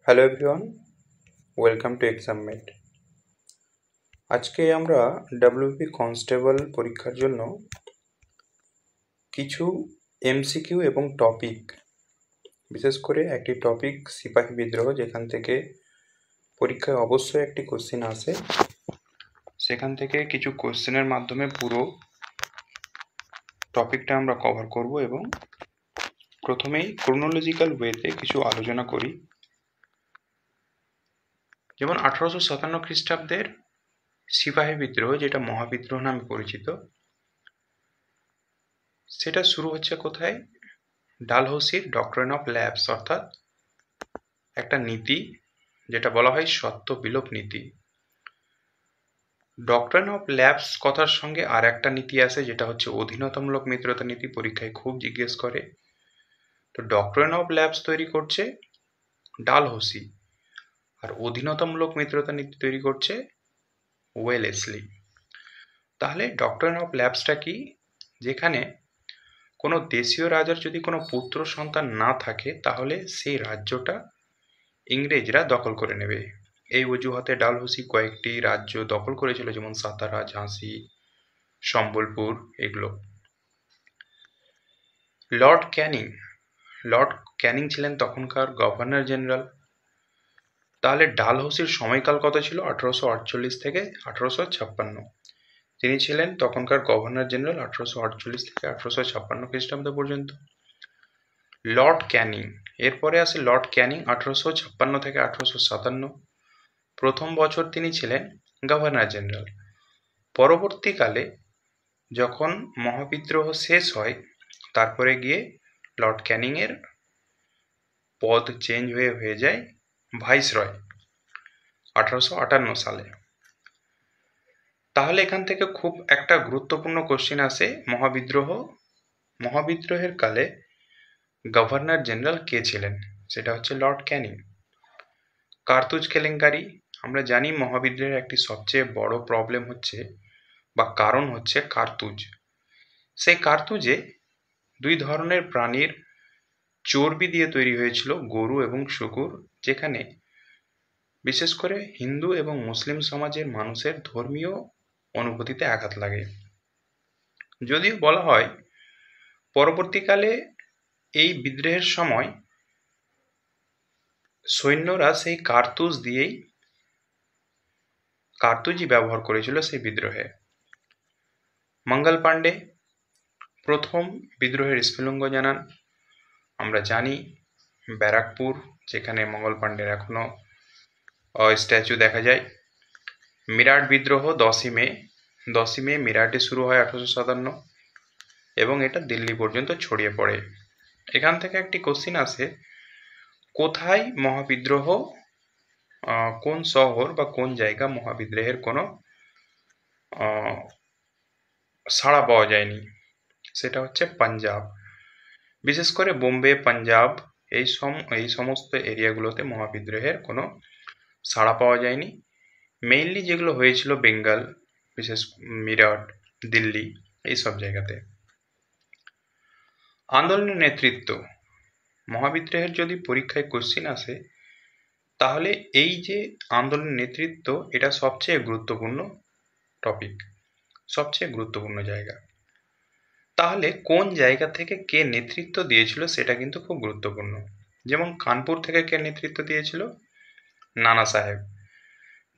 Hello everyone, welcome to ExamMate. আজকে আমরা WP constable পরীক্ষার জন্য কিছু এমসিকিউ এবং টপিক, বিশেষ করে একটি টপিক সিপাহী বিদ্রোহ, যেখান থেকে পরীক্ষায় অবশ্যই একটি কোশ্চেন আসে, সেখান থেকে কিছু কোশ্চেনের মাধ্যমে পুরো টপিকটা আমরা কভার করব এবং প্রথমেই ক্রোনোলজিক্যাল ওয়েতে কিছু আলোচনা করি। যেমন 1857 খ্রিস্টাব্দের সিপাহী বিদ্রোহ, যেটা মহাবিদ্রোহ নামে পরিচিত, সেটা শুরু হচ্ছে কোথায়? ডালহৌসির ডক্ট্রিন অফ ল্যাপস, অর্থাৎ একটা নীতি যেটা বলা হয় সত্য বিলোপ নীতি। ডক্ট্রিন অফ ল্যাপস কথার সঙ্গে আর একটা নীতি আছে, যেটা হচ্ছে অধীনতামূলক মিত্রতা নীতি। পরীক্ষায় খুব জিজ্ঞেস করে। তো ডক্ট্রিন অফ ল্যাপস তৈরি করছে ডালহৌসি, আর অধীনতামূলক মিত্রতা নীতি তৈরি করছে ওয়েলেসলি। তাহলে ডক্ট্রিন অফ ল্যাপসটা কি? যেখানে কোনো দেশীয় রাজার যদি কোনো পুত্র সন্তান না থাকে, তাহলে সেই রাজ্যটা ইংরেজরা দখল করে নেবে। এই অজুহাতে ডালহৌসি কয়েকটি রাজ্য দখল করেছিল, যেমন সাতারা, ঝাঁসি, সম্বলপুর, এগুলো। লর্ড ক্যানিং ছিলেন তখনকার গভর্নর জেনারেল। তাহলে ডালহৌসির সময়কাল কত ছিল? 1848 থেকে 1856। তিনি ছিলেন তখনকার গভর্নর জেনারেল 1848 থেকে 1856 খ্রিস্টাব্দ পর্যন্ত। লর্ড ক্যানিং, এরপরে আসে লর্ড ক্যানিং 1856 থেকে 1857। প্রথম বছর তিনি ছিলেন গভর্নর জেনারেল। পরবর্তীকালে যখন মহাবিদ্রোহ শেষ হয়, তারপরে গিয়ে লর্ড ক্যানিংয়ের পদ চেঞ্জ হয়ে যায় ভাইসরয় 1858 সালে। তাহলে এখান থেকে খুব একটা গুরুত্বপূর্ণ কোশ্চেন আসে, মহাবিদ্রোহের কালে গভর্নর জেনারেল কে ছিলেন? সেটা হচ্ছে লর্ড ক্যানিং। কার্তুজ কেলেঙ্কারি, আমরা জানি মহাবিদ্রোহের একটি সবচেয়ে বড় প্রবলেম হচ্ছে বা কারণ হচ্ছে কার্তুজ। সেই কার্তুজে দুই ধরনের প্রাণীর চর্বি দিয়ে তৈরি হয়েছিল, গরু এবং শূকর, যেখানে বিশেষ করে হিন্দু এবং মুসলিম সমাজের মানুষের ধর্মীয় অনুভূতিতে আঘাত লাগে। যদিও বলা হয় পরবর্তীকালে এই বিদ্রোহের সময় সৈন্যরা সেই কার্তুজই ব্যবহার করেছিল সেই বিদ্রোহে। মঙ্গল পাণ্ডে প্রথম বিদ্রোহের স্ফুলিঙ্গ জানান। আমরা জানি ব্যারাকপুর, যেখানে মঙ্গল পাণ্ডের এখনো স্ট্যাচু দেখা যায়। মিরাট বিদ্রোহ 10ই মে মিরাটে শুরু হয় 1857, এবং এটা দিল্লি পর্যন্ত ছড়িয়ে পড়ে। এখান থেকে একটি কোশ্চিন আসে, কোথায় মহাবিদ্রোহ, কোন শহর বা কোন জায়গা মহাবিদ্রোহের কোনো সাড়া পাওয়া যায়নি? সেটা হচ্ছে পাঞ্জাব। বিশেষ করে বোম্বে, পাঞ্জাব, এই সমস্ত এরিয়াগুলোতে মহাবিদ্রোহের কোনো সাড়া পাওয়া যায়নি। মেইনলি যেগুলো হয়েছিল বেঙ্গল, বিশেষ মিরাট, দিল্লি, এইসব জায়গাতে। আন্দোলনের নেতৃত্ব, মহাবিদ্রোহের যদি পরীক্ষায় কোশ্চিন আসে, তাহলে এই যে আন্দোলনের নেতৃত্ব, এটা সবচেয়ে গুরুত্বপূর্ণ টপিক, সবচেয়ে গুরুত্বপূর্ণ জায়গা। তাহলে কোন জায়গা থেকে কে নেতৃত্ব দিয়েছিল সেটা কিন্তু খুব গুরুত্বপূর্ণ। যেমন কানপুর থেকে কে নেতৃত্ব দিয়েছিল? নানা সাহেব।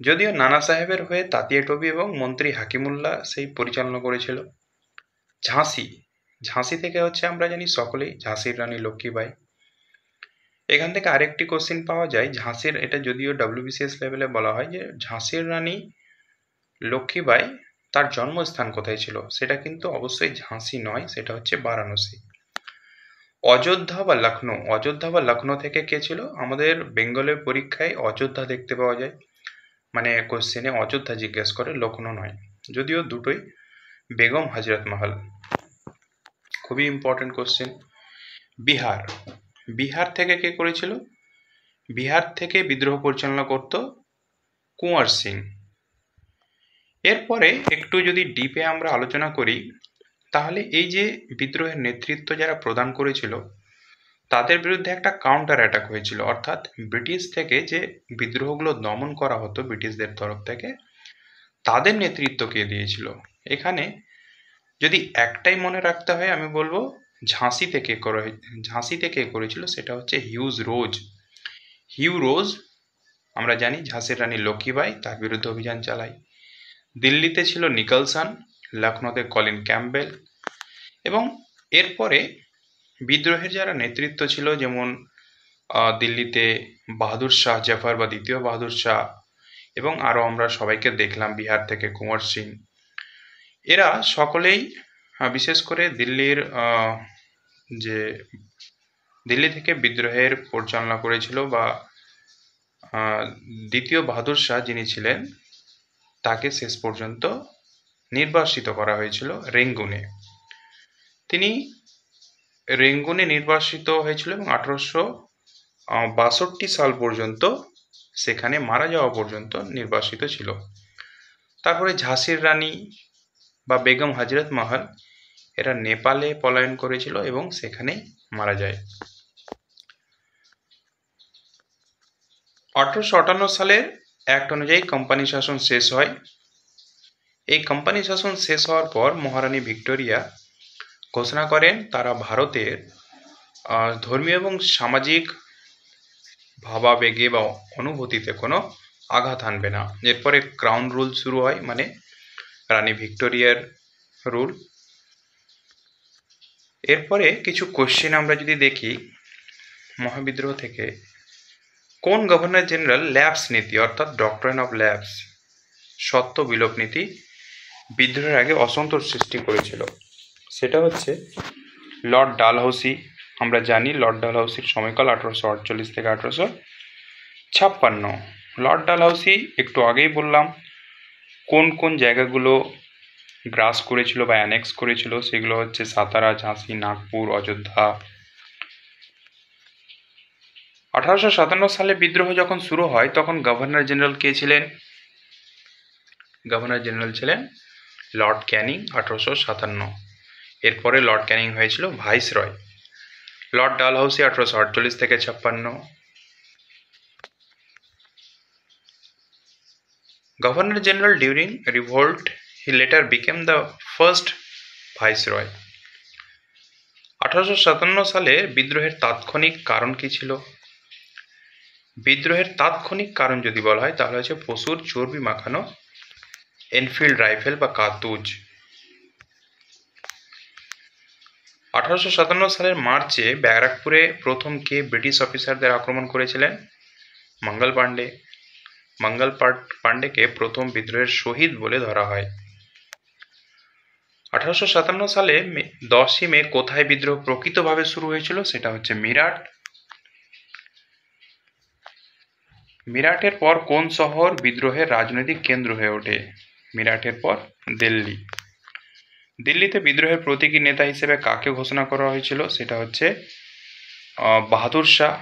যদিও নানা সাহেবের হয়ে তাতিয়া টবি এবং মন্ত্রী হাকিমুল্লাহ সেই পরিচালনা করেছিল। ঝাঁসি থেকে হচ্ছে আমরা জানি সকলেই ঝাঁসির রানী লক্ষ্মীবাই। এখান থেকে আরেকটি কোশ্চিন পাওয়া যায় ঝাঁসির, এটা যদিও ডব্লিউবিসিএস লেভেলে বলা হয় যে ঝাঁসির রানী লক্ষ্মীবাই তার জন্মস্থান কোথায় ছিল? সেটা কিন্তু অবশ্যই ঝাঁসি নয়, সেটা হচ্ছে বারাণসী। অযোধ্যা বা লখনৌ থেকে কে ছিল? আমাদের বেঙ্গলের পরীক্ষায় অযোধ্যা দেখতে পাওয়া যায়, মানে কোশ্চেনে অযোধ্যা জিজ্ঞেস করে, লখনৌ নয়। যদিও দুটোই বেগম হজরত মহল। খুবই ইম্পর্টেন্ট কোশ্চেন। বিহার থেকে কে করেছিল? বিহার থেকে বিদ্রোহ পরিচালনা করত কুঁয়ার সিং। এরপরে একটু যদি ডিপে আমরা আলোচনা করি, তাহলে এই যে বিদ্রোহের নেতৃত্ব যারা প্রদান করেছিল, তাদের বিরুদ্ধে একটা কাউন্টার অ্যাটাক হয়েছিল, অর্থাৎ ব্রিটিশ থেকে যে বিদ্রোহগুলো দমন করা হতো ব্রিটিশদের তরফ থেকে, তাদের নেতৃত্ব কে দিয়েছিল? এখানে যদি একটাই মনে রাখতে হয়, আমি বলবো ঝাঁসিতে কে করেছিল, সেটা হচ্ছে হিউ রোজ। আমরা জানি ঝাঁসির রানী লক্ষ্মীবাই তার বিরুদ্ধে অভিযান চালায়। দিল্লিতে ছিল নিকলসন, লখনৌতে কলিন ক্যাম্পবেল, এবং এরপরে বিদ্রোহের যারা নেতৃত্ব ছিল, যেমন দিল্লিতে বাহাদুর শাহ জাফর বা দ্বিতীয় বাহাদুর শাহ, এবং আরও আমরা সবাইকে দেখলাম বিহার থেকে কুঁওয়ার সিং। এরা সকলেই বিশেষ করে দিল্লি থেকে বিদ্রোহের পরিচালনা করেছিল, বা দ্বিতীয় বাহাদুর শাহ যিনি ছিলেন তাকে শেষ পর্যন্ত নির্বাসিত করা হয়েছিল রেঙ্গুনে। তিনি রেঙ্গুনে নির্বাসিত হয়েছিল এবং 1862 সাল পর্যন্ত, সেখানে মারা যাওয়া পর্যন্ত নির্বাসিত ছিল। তারপরে ঝাঁসির রানী বা বেগম হজরত মহল এরা নেপালে পলায়ন করেছিল এবং সেখানেই মারা যায়। 1858 সালের অ্যাক্ট অনুযায়ী কোম্পানি শাসন শেষ হয়। এই কোম্পানি শাসন শেষ হওয়ার পর মহারানী ভিক্টোরিয়া ঘোষণা করেন তারা ভারতের ধর্মীয় এবং সামাজিক ভাবাবেগে বা অনুভূতিতে কোনো আঘাত আনবে না। এরপরে ক্রাউন রুল শুরু হয়, মানে রানী ভিক্টোরিয়ার রুল। এরপরে কিছু কোশ্চেন আমরা যদি দেখি, মহাবিদ্রোহ থেকে কোন গভর্নর জেনারেল ল্যাপস নীতি অর্থাৎ ডক্ট্রাইন অফ ল্যাপস, সত্য বিলোপ নীতি বিদ্রোহের আগে অসন্তোষ সৃষ্টি করেছিল? সেটা হচ্ছে লর্ড ডালহৌসি। আমরা জানি লর্ড ডালহৌসির সময়কাল 1848 থেকে 1856। লর্ড ডালহৌসি একটু আগেই বললাম কোন কোন জায়গাগুলো গ্রাস করেছিল বা অ্যানেক্স করেছিল, সেগুলো হচ্ছে সাতারা, ঝাঁসি, নাগপুর, অযোধ্যা। 1857 সালে বিদ্রোহ যখন শুরু হয় তখন গভর্নর জেনারেল কে ছিলেন? গভর্নর জেনারেল ছিলেন লর্ড ক্যানিং, 1857। এরপরে লর্ড ক্যানিং হয়েছিল ভাইসরয়। লর্ড ডালহৌসি 1848 থেকে 56। Governor General during revolt, he later became the first viceroy. 1857 সালে বিদ্রোহের তাৎক্ষণিক কারণ কি ছিল? বিদ্রোহের তাৎক্ষণিক কারণ যদি বলা হয় তাহলে হচ্ছে পশুর চর্বি মাখানো এনফিল্ড রাইফেল বা কার্তুজ। 1857 সালের মার্চে ব্যারাকপুরে প্রথম কে ব্রিটিশ অফিসারদের আক্রমণ করেছিলেন? মঙ্গল পাণ্ডে। মঙ্গল পাণ্ডেকে প্রথম বিদ্রোহের শহীদ বলে ধরা হয়। 1857 সালে 10ই মে কোথায় বিদ্রোহ প্রকৃতভাবে শুরু হয়েছিল? সেটা হচ্ছে মিরাট। মিরাটের পর কোন শহর বিদ্রোহের রাজনৈতিক কেন্দ্র হয়ে ওঠে? মিরাটের পর দিল্লি। দিল্লিতে বিদ্রোহের প্রতীকী নেতা হিসেবে কাকে ঘোষণা করা হয়েছিল? সেটা হচ্ছে বাহাদুর শাহ,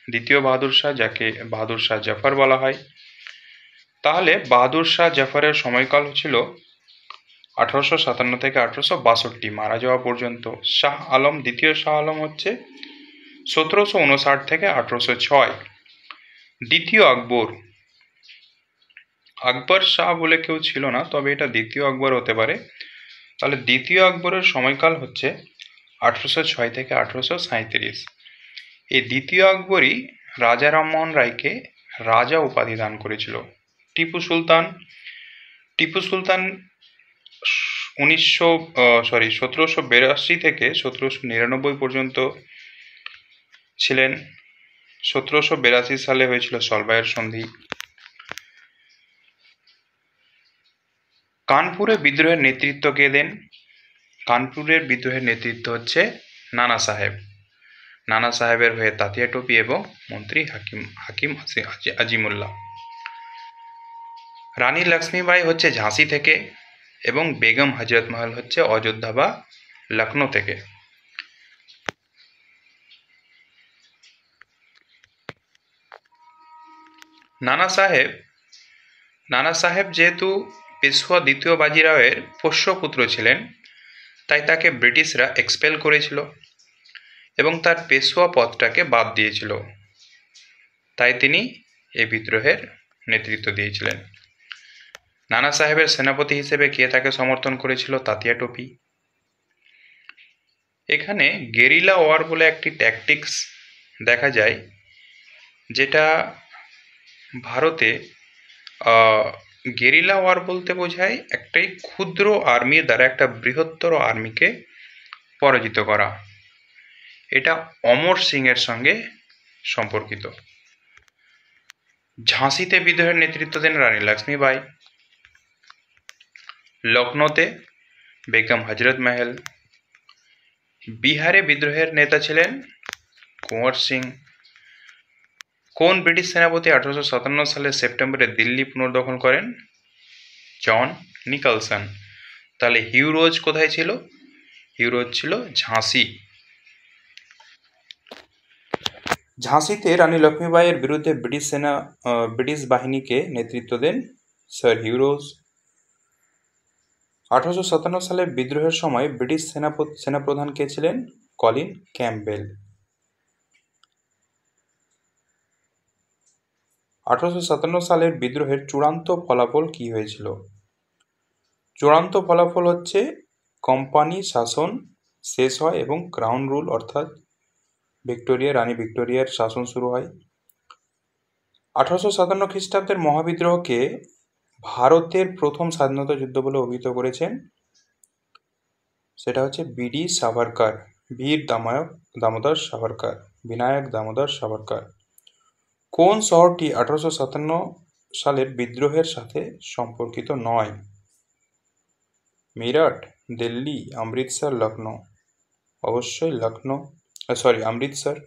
দ্বিতীয় বাহাদুর শাহ, যাকে বাহাদুর শাহ জাফর বলা হয়। তাহলে বাহাদুর শাহ জাফরের সময়কাল ছিল 1857 থেকে 1862, মারা যাওয়া পর্যন্ত। শাহ আলম, দ্বিতীয় শাহ আলম হচ্ছে 1759 থেকে 1806। দ্বিতীয় আকবর, আকবর শাহ বলে কেউ ছিল না, তবে এটা দ্বিতীয় আকবর হতে পারে। তাহলে দ্বিতীয় আকবরের সময়কাল হচ্ছে 1806 থেকে 1837। এই দ্বিতীয় আকবরই রাজা রামমোহন রায়কে রাজা উপাধি দান করেছিল। টিপু সুলতান 1782 থেকে 1799 পর্যন্ত ছিলেন। 1782 সালে হয়েছিল সলবায়ের সন্ধি। কানপুরে বিদ্রোহের নেতৃত্ব কে দেন? কানপুরের বিদ্রোহের নেতৃত্ব হচ্ছে নানা সাহেব। নানা সাহেবের হয়ে তাতিয়া টোপি এবং মন্ত্রী হাকিম আজিমুল্লাহ। রানী লক্ষ্মীবাই হচ্ছে ঝাঁসি থেকে এবং বেগম হজরত মহল হচ্ছে অযোধ্যা বা লখনৌ থেকে। নানা সাহেব যেহেতু পেশওয়া দ্বিতীয় বাজিরাওয়ের পোষ্যপুত্র ছিলেন, তাই তাকে ব্রিটিশরা এক্সপেল করেছিল এবং তার পেশোয়া পদটাকে বাদ দিয়েছিল। তাই তিনি এই বিদ্রোহের নেতৃত্ব দিয়েছিলেন। নানা সাহেবের সেনাপতি হিসেবে কে তাকে সমর্থন করেছিল? তাতিয়া টোপি। এখানে গেরিলা ওয়ার বলে একটি ট্যাকটিক্স দেখা যায়, যেটা ভারতে গেরিলা ওয়ার বলতে বোঝায় একটাই ক্ষুদ্র আর্মির দ্বারা একটা বৃহত্তর আর্মিকে পরাজিত করা। এটা অমর সিং এর সঙ্গে সম্পর্কিত। ঝাঁসিতে বিদ্রোহের নেতৃত্ব দেন রানী লক্ষ্মীবাই। লখনৌতে বেগম হজরত মহল। বিহারে বিদ্রোহের নেতা ছিলেন কুঁওয়ার সিং। কোন ব্রিটিশ সেনাপতি 1857 সালের সেপ্টেম্বরে দিল্লি পুনর্দখল করেন? জন নিকলসন। তাহলে হিউরোজ কোথায় ছিল? হিউরোজ ছিল ঝাঁসি। ঝাঁসিতে রানী লক্ষ্মীবাইয়ের বিরুদ্ধে ব্রিটিশ বাহিনীকে নেতৃত্ব দেন স্যার হিউরোজ। 1857 সালে বিদ্রোহের সময় ব্রিটিশ সেনাপ্রধান কে ছিলেন? Colin Campbell. 1857 সালের বিদ্রোহের চূড়ান্ত ফলাফল কি হয়েছিল? চূড়ান্ত ফলাফল হচ্ছে কোম্পানি শাসন শেষ হয় এবং ক্রাউন রুল অর্থাৎ রানী ভিক্টোরিয়ার শাসন শুরু হয়। 1857 খ্রিস্টাব্দের মহাবিদ্রোহকে ভারতের প্রথম স্বাধীনতা যুদ্ধ বলে অভিহিত করেছেন, সেটা হচ্ছে বীর সাভারকার, বিনায়ক দামোদর সাভারকার। কোন শহরটি 1857 সালের বিদ্রোহের সাথে সম্পর্কিত নয়? মিরাট, দিল্লি, অমৃতসর, লখনৌ। অবশ্যই অমৃতসর।